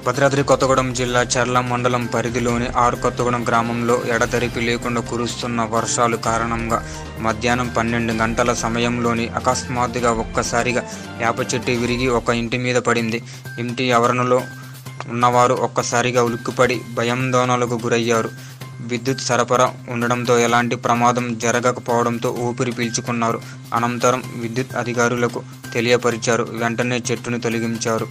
భద్రాద్రి కొత్తగూడెం జిల్లా చర్ల మండలం పరిధిలోని ఆర్ కొత్తగూడెం గ్రామంలో ఎడతెరిపి లేకుండా కురుస్తున్న వర్షాలు కారణంగా మధ్యాహ్నం 12 గంటల సమయంలోని అకస్మాత్తుగా ఒక్కసారిగా వేప చెట్టు విరిగి ఒక ఇంటి మీద పడింది. ఇంటి ఆవరణలో ఉన్నవారు ఒక్కసారిగా ఉలిక్కిపడి భయాందోళనలకు గురయ్యారు. విద్యుత్ సరఫరా ఉండడంతో ఎలాంటి ప్రమాదం జరగకపోవడంతో ఊపిరి పీల్చుకున్నారు. అనంతరం విద్యుత్ అధికారులకు తెలియపరిచారు. వెంటనే చెట్టును తొలగించారు.